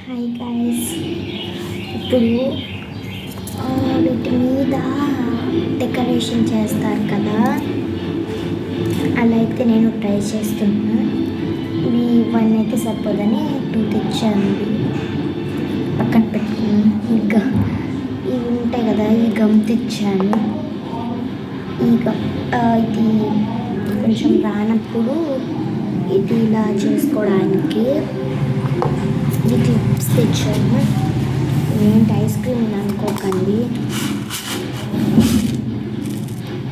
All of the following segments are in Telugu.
Hi guys. ఇప్పుడు వీటి మీద డెకరేషన్ చేస్తారు కదా, అలా అయితే నేను ట్రై చేస్తున్నా. ఇవి వన్ అయితే సరిపోదని టూ తెచ్చాను. పక్కన పెట్టుకున్నాను. ఇంకా ఇవి ఉంటాయి కదా, ఈ గమ్ తెచ్చాను. ఈ గమ్ ఇది కొంచెం రానప్పుడు ఇది ఇలా చేసుకోవడానికి ఇది క్లిప్స్ తెచ్చాను. ఏంటి ఐస్ క్రీమ్ అనుకోకండి,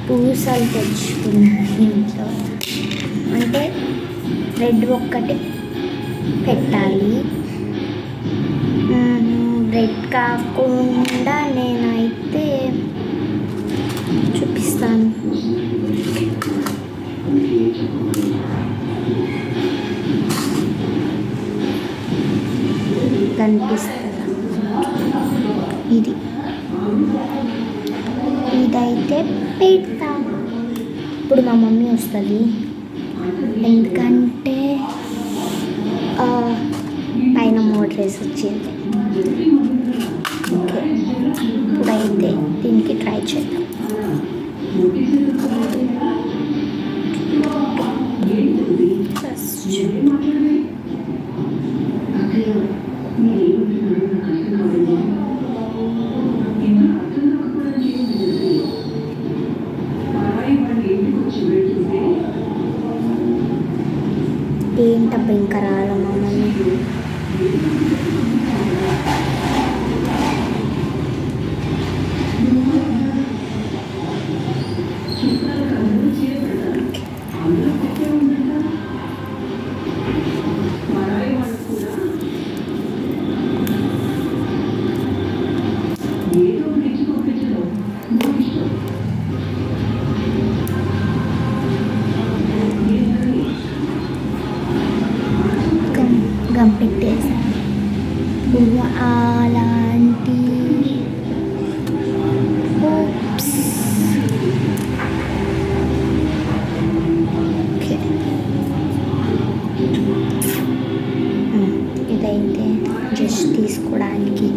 పూసలు తెచ్చుకున్నాను ఇంట్లో. అంటే రెడ్ ఒక్కటి పెట్టాలి. రెడ్ కాకుండా నేనైతే చూపిస్తాను. కనిపిస్తుందా? ఇదైతే పెడతా. ఇప్పుడు మా మమ్మీ వస్తుంది, ఎందుకంటే పైన మోటర్ వేసి వచ్చింది. ఓకే, ఇప్పుడైతే దీనికి ట్రై చేద్దాం. ఏంటబ్బా ఇంకా రాలా మమ్మల్ని? గమ్ పెట్టేసాను. అలాంటి ఓకే, ఇదైతే జస్ట్ తీసుకోవడానికి.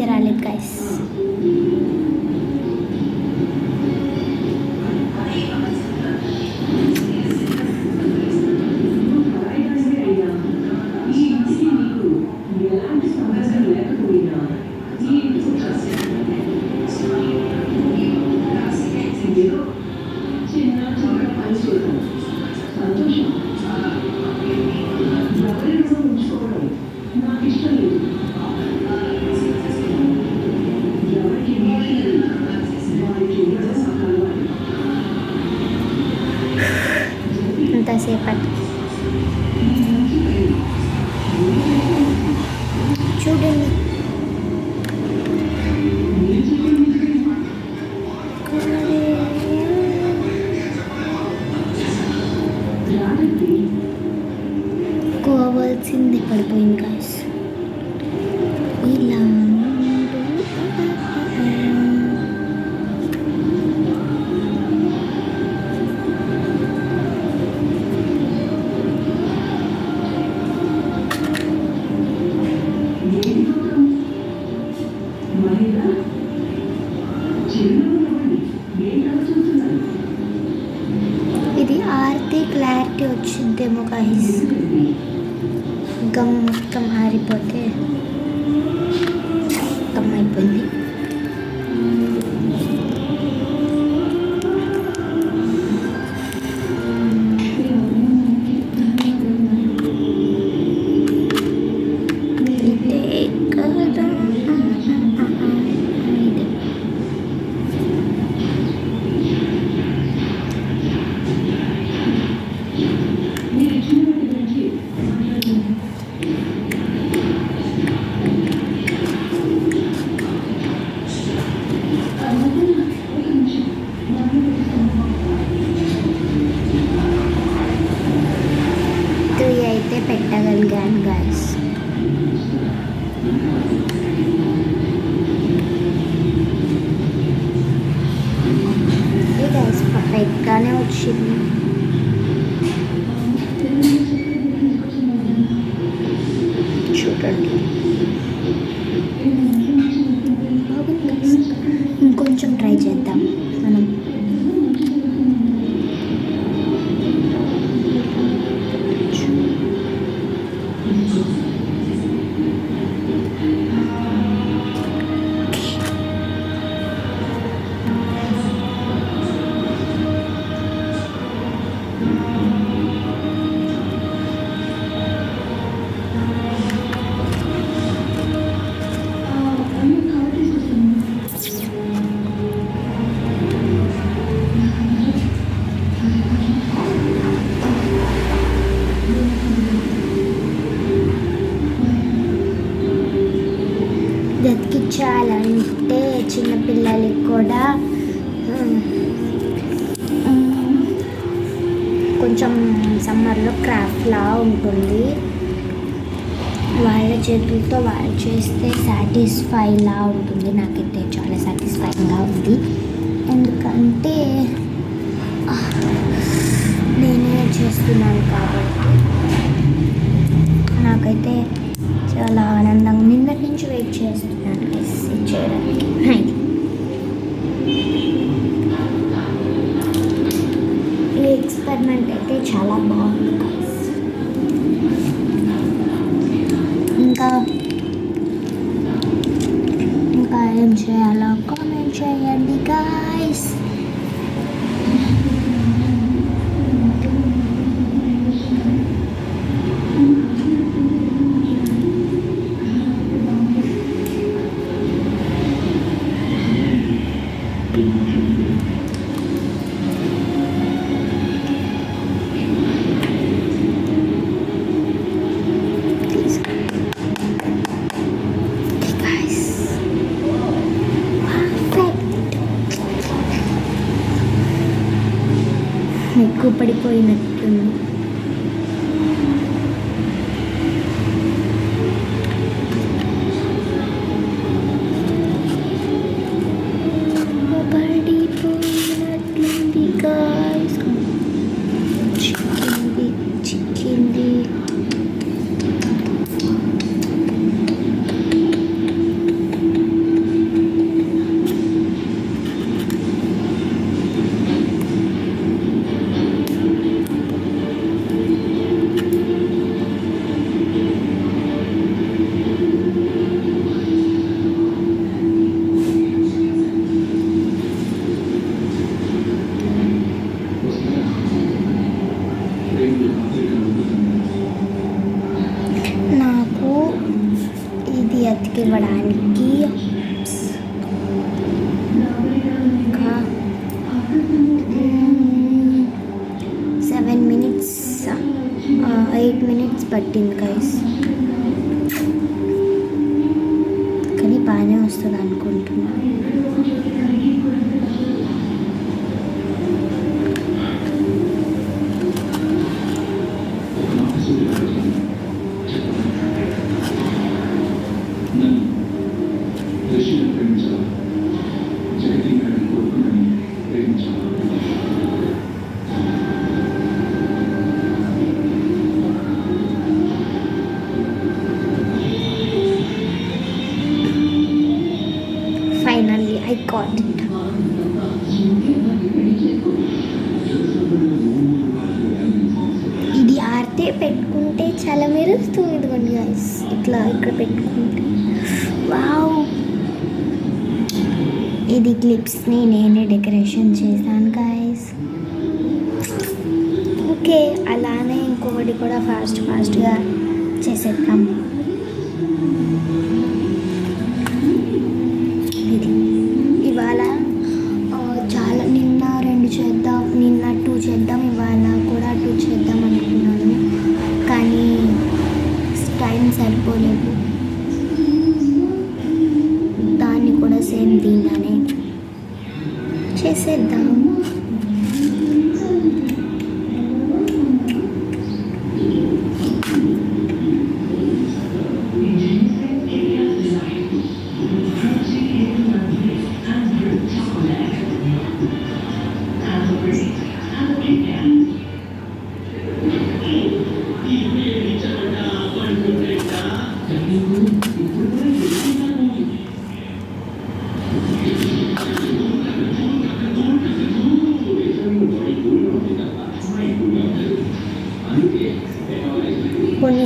రాలేదు గైస్. ఎంతసేపటి చూడండి. కోవాల్సింది పడిపోయింది గాయస్. ఇలా ఇది ఆర్తి క్లారిటీ వచ్చిందేమో గాయస్. గమ్ మొత్తం ఆరిపోతే గమ్ అయిపోయింది. గైస్. గైస్ పర్ఫెక్ట్గానే వచ్చింది. చూడండి బాగుంది గైస్. ఇంకొంచెం ట్రై చేద్దాం మనం. బతికించాలంటే చిన్నపిల్లలకి కూడా కొంచెం సమ్మర్లో క్రాఫ్ట్లా ఉంటుంది. వాళ్ళ చేతులతో వాళ్ళు చేస్తే సాటిస్ఫైలా ఉంటుంది. నాకైతే చాలా సాటిస్ఫైయింగ్గా ఉంది. ఎందుకంటే నేనే చేస్తున్నాను కాబట్టి నాకైతే చాలా ఆనందంగా నిన్నటి నుంచి వెయిట్ చేస్తున్నాను చేయడానికి. ఈ ఎక్స్పెరిమెంట్ అయితే చాలా బాగుంది. ఇంకా ఏం చేయాలో కామెంట్ చేయండి గాయ్స్. ఎక్కువ పడిపోయినట్టుంది. పడిపోయినట్లుంది గాయ్స్. చిక్కింది. నాకు ఇది అతికివ్వడానికి 7 minutes 8 minutes పట్టింది గైస్. కానీ బాగానే వస్తుంది అనుకుంటున్నాను. Finally, I got it. ఇది ఆర్తే పెట్టుకుంటే చాలా మెరుస్తుంది. ఇదిగోండి గైస్, ఇట్లా ఇక్కడ పెట్టుకుంటే వావ్. ఇది క్లిప్స్ని నేనే డెకరేషన్ చేశాను గైస్. ఓకే, అలానే ఇంకొకటి కూడా ఫాస్ట్గా చేసేద్దాం. ఇవాళ చాలా నిన్న 2 చేద్దాం, నిన్న 2 చేద్దాం, ఇవాళ కూడా 2 చేద్దాం అనుకున్నాను. కానీ టైం సరిపోలేదు. దాన్ని కూడా సేమ్ దీంట్లోనే చేసేద్దాం.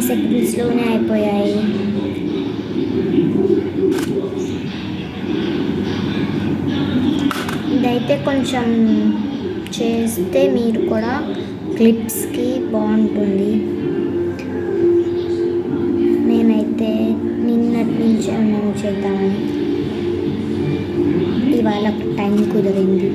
సెకండ్స్లోనే అయిపోయాయి. ఇదైతే కొంచెం చేస్తే మీరు కూడా క్లిప్స్కి బాగుంటుంది. నేనైతే నిన్నటి నుంచి అన్నాను చేద్దామని, ఇవాళ టైం కుదిరింది.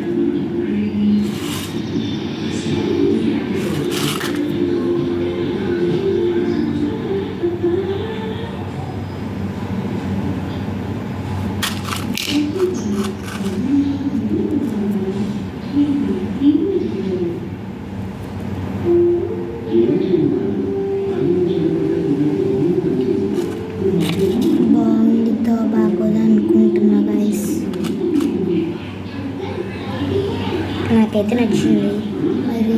బాగుందితో బాగోదు అనుకుంటున్నా గైస్. నాకైతే నచ్చింది. మరి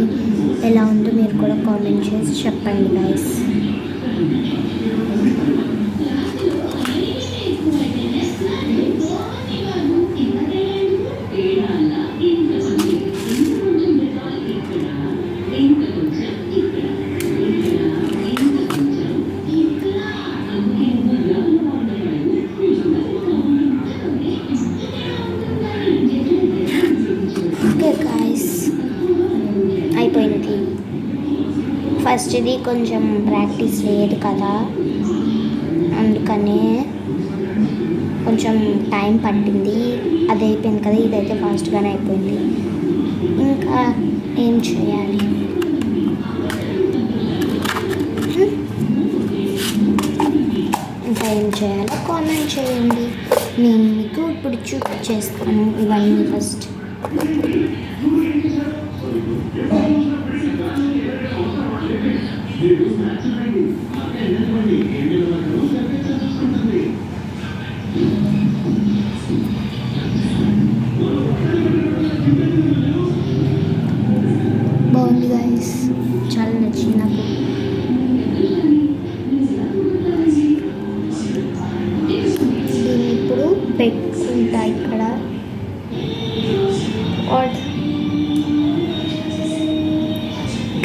ఎలా ఉందో మీరు కూడా కామెంట్ చేసి చెప్పండి గైస్. ఓకే గైస్, అయిపోయింది. ఫస్ట్ ఇది కొంచెం ప్రాక్టీస్ లేదు కదా, అందుకనే కొంచెం టైం పట్టింది. అది అయిపోయింది కదా, ఇదైతే ఫాస్ట్గానే అయిపోయింది. ఇంకా ఏం చేయాలి? ఇంకా ఏం చేయాలో కామెంట్ చేయండి. నేను మీకు ఇప్పుడు చూపించేస్తాను ఇవన్నీ. ఫస్ట్ బాగుంది గైస్, చాలా నచ్చింది నాకు. దీన్ని ఇప్పుడు పెట్టుకుంటా ఇక్కడ.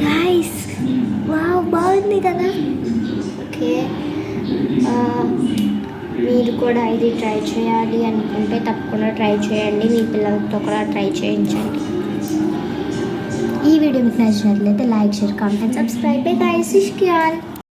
గైస్ వావ్, బాగుంది కదా. ఓకే, మీరు కూడా ఇది ట్రై చేయాలి అనుకుంటే తప్పకుండా ట్రై చేయండి. మీ పిల్లలతో కూడా ట్రై చేయించండి. ఈ వీడియో మీకు నచ్చినట్లయితే like, share, comment, subscribe. Bye guys, ఇష్కియాల్.